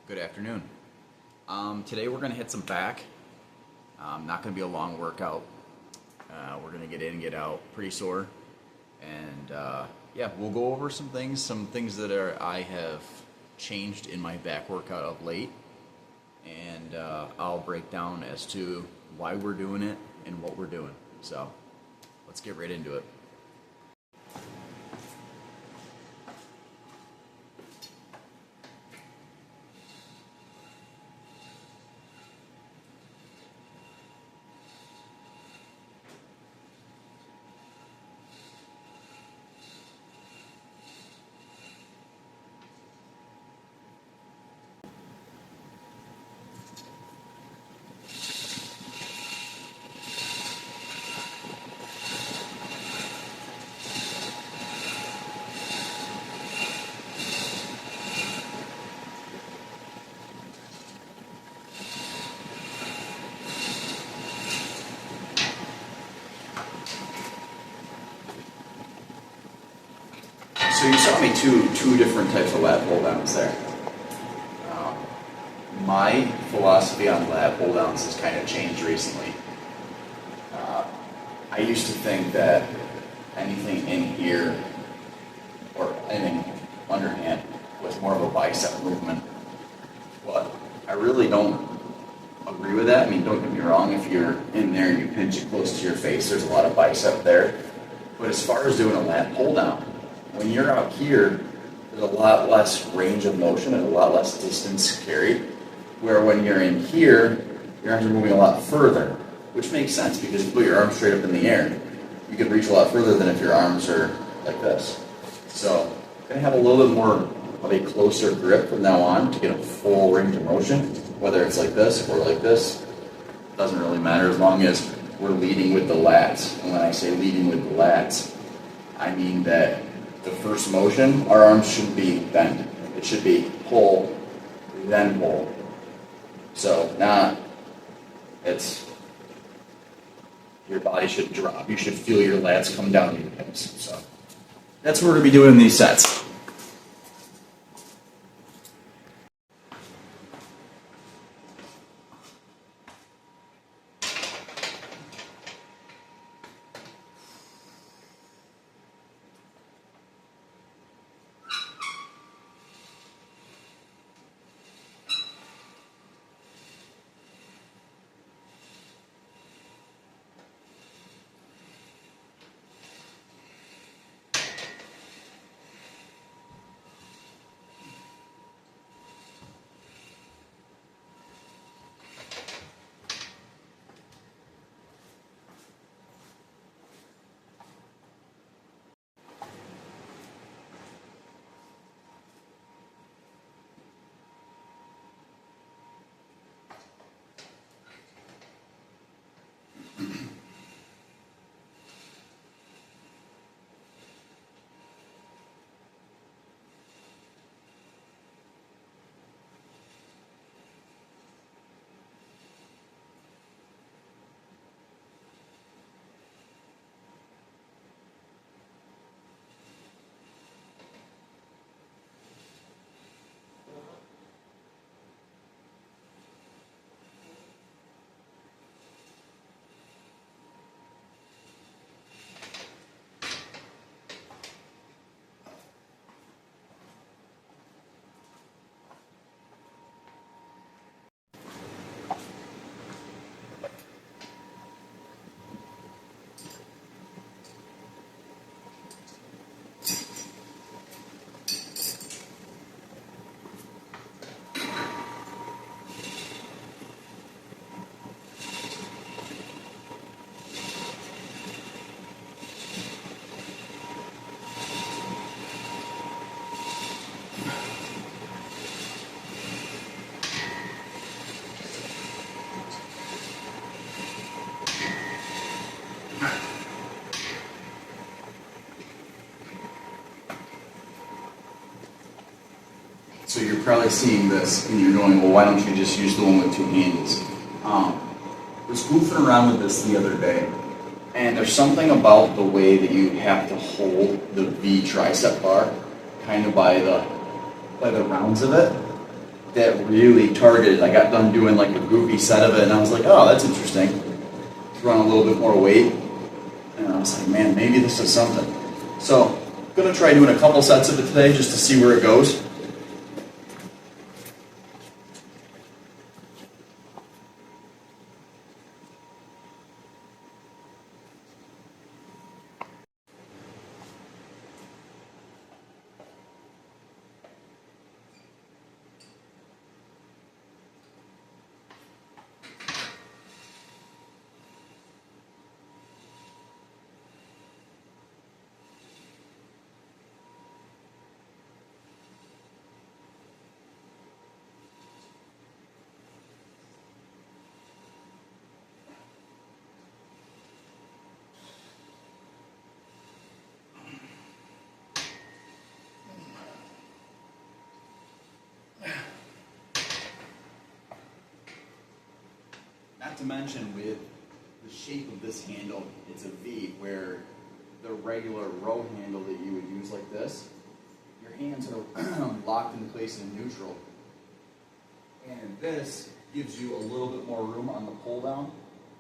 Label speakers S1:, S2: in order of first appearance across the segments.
S1: Good afternoon. Today we're going to hit some back. Not going to be a long workout. We're going to get in and get out pretty sore. And yeah, we'll go over some things that I have changed in my back workout of late. And I'll break down as to why we're doing it and what we're doing. So let's get right into it. So you saw me two different types of lat pull downs there. My philosophy on lat pull downs has kind of changed recently. I used to think that anything in here or anything underhand was more of a bicep movement, but I really don't agree with that. I mean, don't get me wrong, if you're in there and you pinch it close to your face, there's a lot of bicep there. But as far as doing a lat pull down, when you're out here, there's a lot less range of motion and a lot less distance carried. Where when you're in here, your arms are moving a lot further, which makes sense because if you put your arms straight up in the air, you can reach a lot further than if your arms are like this. So, going to have a little bit more of a closer grip from now on to get a full range of motion, whether it's like this or like this. Doesn't really matter as long as we're leading with the lats. And when I say leading with the lats, I mean that the first motion, our arms shouldn't be bent. It should be pull, then pull. So it's your body should drop. You should feel your lats come down to your hips. So that's what we're going to be doing in these sets. So you're probably seeing this and you're going, well, why don't you just use the one with two handles? I was goofing around with this the other day, and there's something about the way that you have to hold the V tricep bar, kind of by the rounds of it, that really targeted. I got done doing like a goofy set of it, and I was like, oh, that's interesting. Run a little bit more weight, and I was like, man, maybe this is something. So I'm gonna try doing a couple sets of it today just to see where it goes. Not to mention with the shape of this handle, it's a V, where the regular row handle that you would use like this, your hands are locked into place in neutral. And this gives you a little bit more room on the pull down,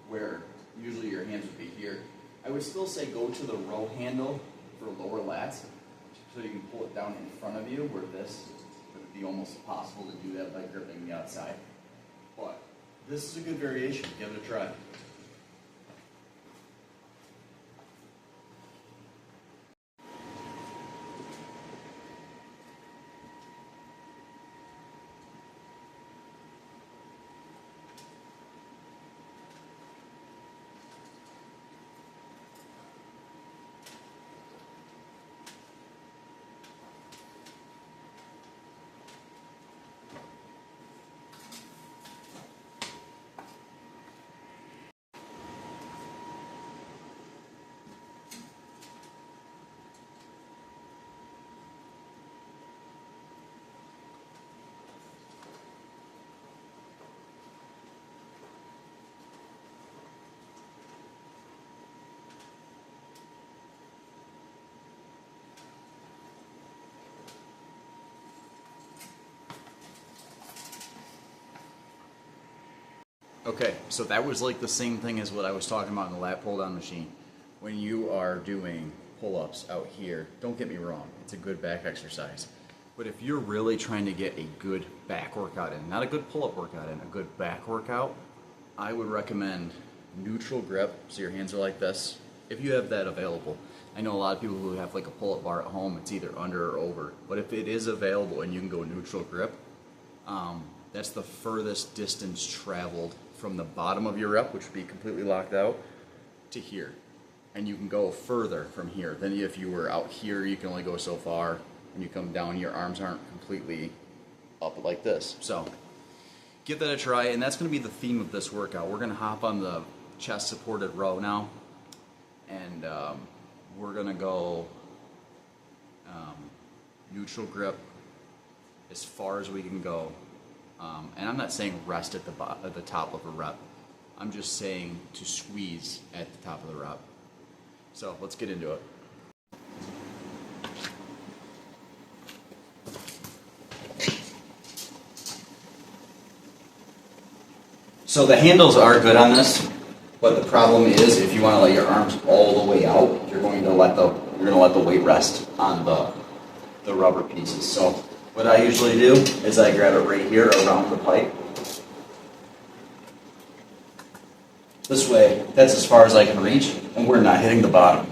S1: where usually your hands would be here. I would still say go to the row handle for lower lats, so you can pull it down in front of you, where this would be almost impossible to do that by gripping the outside. But this is a good variation. Give it a try. Okay, so that was like the same thing as what I was talking about in the lat pull down machine. When you are doing pull-ups out here, don't get me wrong, it's a good back exercise. But if you're really trying to get a good back workout in, not a good pull-up workout in, a good back workout, I would recommend neutral grip, so your hands are like this, if you have that available. I know a lot of people who have like a pull-up bar at home, it's either under or over. But if it is available and you can go neutral grip, that's the furthest distance traveled from the bottom of your rep, which would be completely locked out, to here. And you can go further from here. Then if you were out here, you can only go so far. When you come down, your arms aren't completely up like this. So give that a try, and that's going to be the theme of this workout. We're going to hop on the chest supported row now, and we're going to go neutral grip as far as we can go. And I'm not saying rest at the top of a rep. I'm just saying to squeeze at the top of the rep. So let's get into it. So the handles are good on this, but the problem is if you want to let your arms all the way out, you're going to let the weight rest on the rubber pieces. So what I usually do is I grab it right here around the pipe. This way, that's as far as I can reach, and we're not hitting the bottom.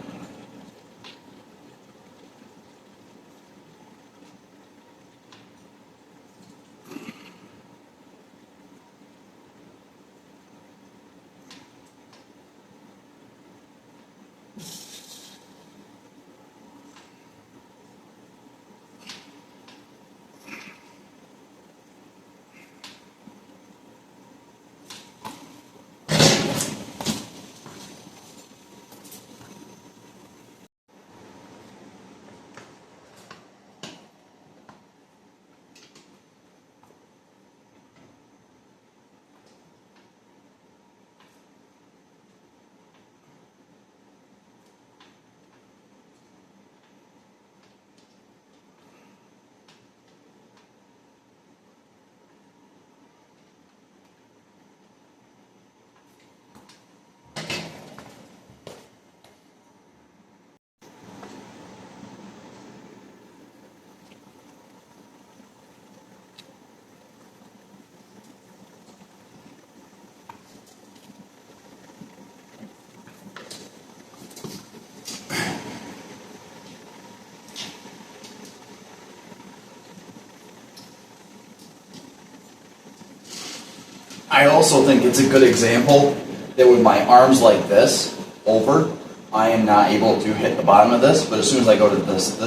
S1: I also think it's a good example that with my arms like this, over, I am not able to hit the bottom of this, but as soon as I go to this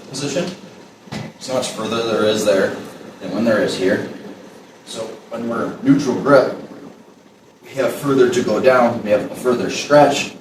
S1: position, so much further there is there than when there is here. So when we're neutral grip, we have further to go down, we have a further stretch.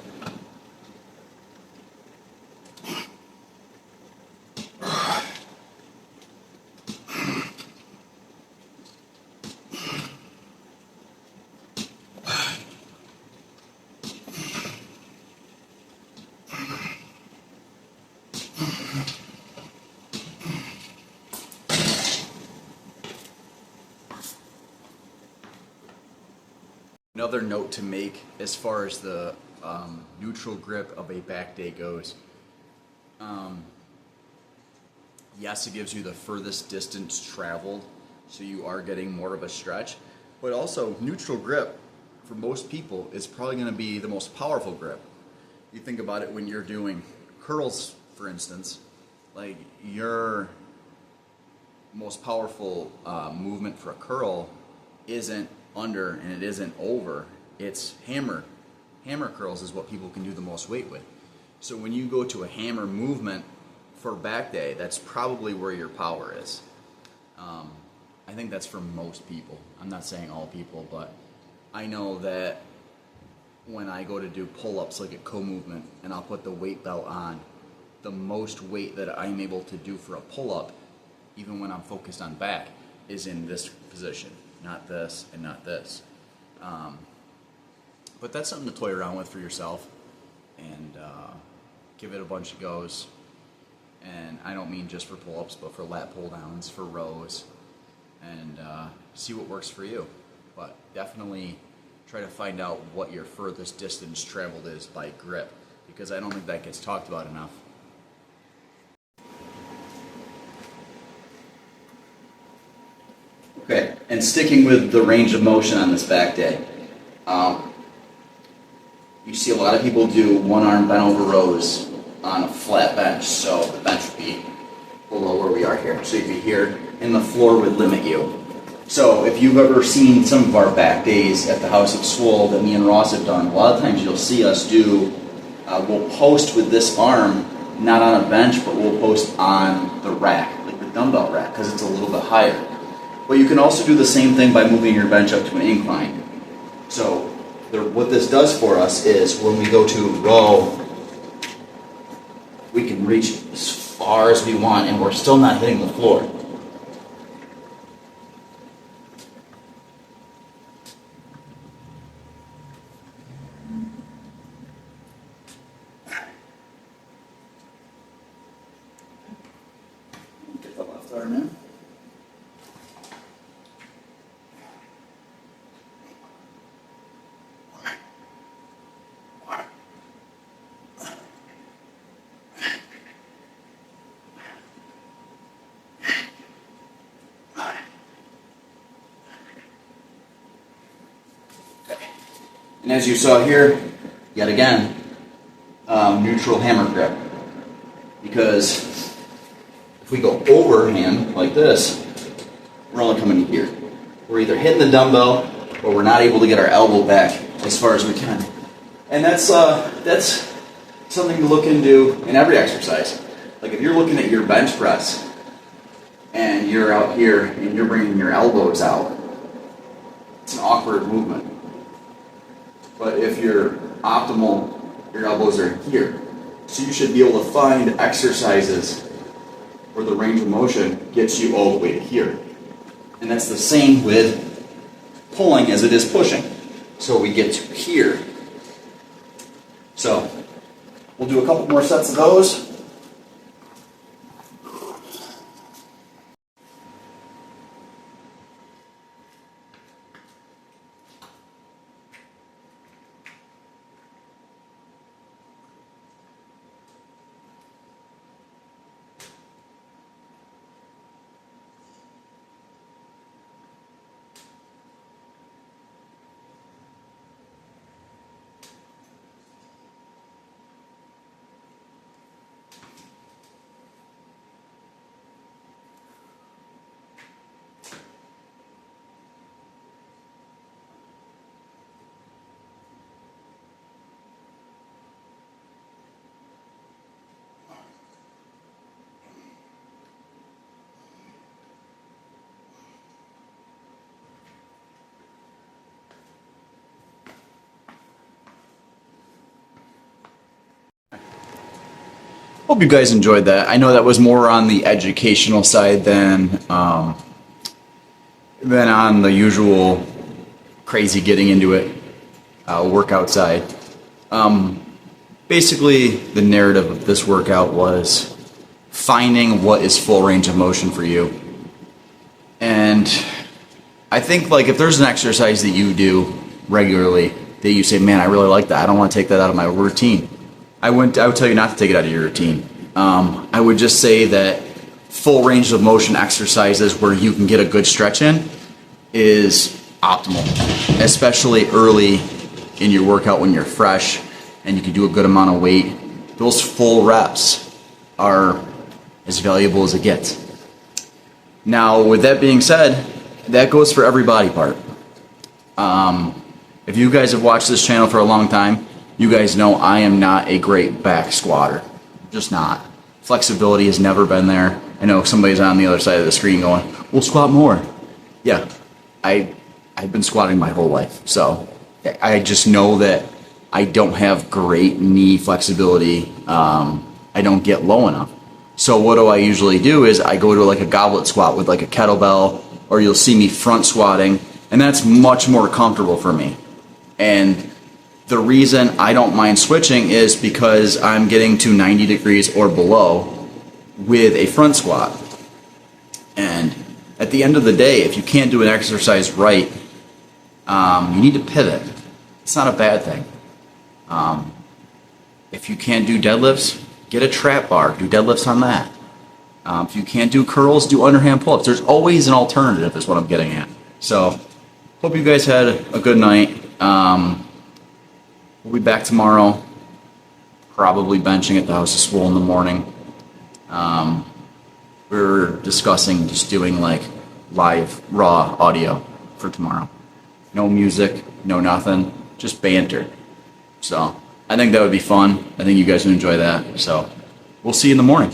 S1: Another note to make as far as the neutral grip of a back day goes. Yes, it gives you the furthest distance traveled, so you are getting more of a stretch. But also, neutral grip for most people is probably going to be the most powerful grip. You think about it when you're doing curls, for instance, like your most powerful movement for a curl isn't under and it isn't over, it's hammer. Hammer curls is what people can do the most weight with. So when you go to a hammer movement for back day, that's probably where your power is. I think that's for most people. I'm not saying all people, but I know that when I go to do pull-ups like a co-movement and I'll put the weight belt on, the most weight that I'm able to do for a pull-up, even when I'm focused on back, is in this position, not this and not this. But that's something to toy around with for yourself and give it a bunch of goes. And I don't mean just for pull-ups, but for lat pull-downs, for rows, and see what works for you. But definitely try to find out what your furthest distance traveled is by grip, because I don't think that gets talked about enough. Okay, and sticking with the range of motion on this back day, you see a lot of people do one arm bent over rows on a flat bench, so the bench would be below where we are here. So you'd be here, and the floor would limit you. So if you've ever seen some of our back days at the House of Swole that me and Ross have done, a lot of times you'll see us do, we'll post with this arm, not on a bench, but we'll post on the rack, like the dumbbell rack, because it's a little bit higher. But you can also do the same thing by moving your bench up to an incline. So what this does for us is when we go to row, we can reach as far as we want and we're still not hitting the floor. Get the left arm in. And as you saw here, yet again, neutral hammer grip. Because if we go overhand like this, we're only coming here. We're either hitting the dumbbell or we're not able to get our elbow back as far as we can. And that's something to look into in every exercise. Like if you're looking at your bench press and you're out here and you're bringing your elbows out, it's an awkward movement. But if you're optimal, your elbows are here. So you should be able to find exercises where the range of motion gets you all the way to here. And that's the same with pulling as it is pushing. So we get to here. So we'll do a couple more sets of those. hope you guys enjoyed that. I know that was more on the educational side than on the usual crazy getting into it workout side. Basically, the narrative of this workout was finding what is full range of motion for you. And I think like if there's an exercise that you do regularly that you say, man, I really like that. I don't want to take that out of my routine. I would tell you not to take it out of your routine. I would just say that full range of motion exercises where you can get a good stretch in is optimal, especially early in your workout when you're fresh and you can do a good amount of weight. Those full reps are as valuable as it gets. Now, with that being said, that goes for every body part. If you guys have watched this channel for a long time, you guys know I am not a great back squatter. Just not. Flexibility has never been there. I know somebody's on the other side of the screen going, we'll squat more. Yeah, I've been squatting my whole life. So I just know that I don't have great knee flexibility. I don't get low enough. So what do I usually do is I go to like a goblet squat with like a kettlebell, or you'll see me front squatting, and that's much more comfortable for me. And the reason I don't mind switching is because I'm getting to 90 degrees or below with a front squat. And at the end of the day, if you can't do an exercise right, you need to pivot. It's not a bad thing. If you can't do deadlifts, get a trap bar. Do deadlifts on that. If you can't do curls, do underhand pull-ups. There's always an alternative is what I'm getting at. So, hope you guys had a good night. We'll be back tomorrow. Probably benching at the House of Swole in the morning. We're discussing just doing like live, raw audio for tomorrow. No music, no nothing, just banter. So, I think that would be fun. I think you guys would enjoy that. So, we'll see you in the morning.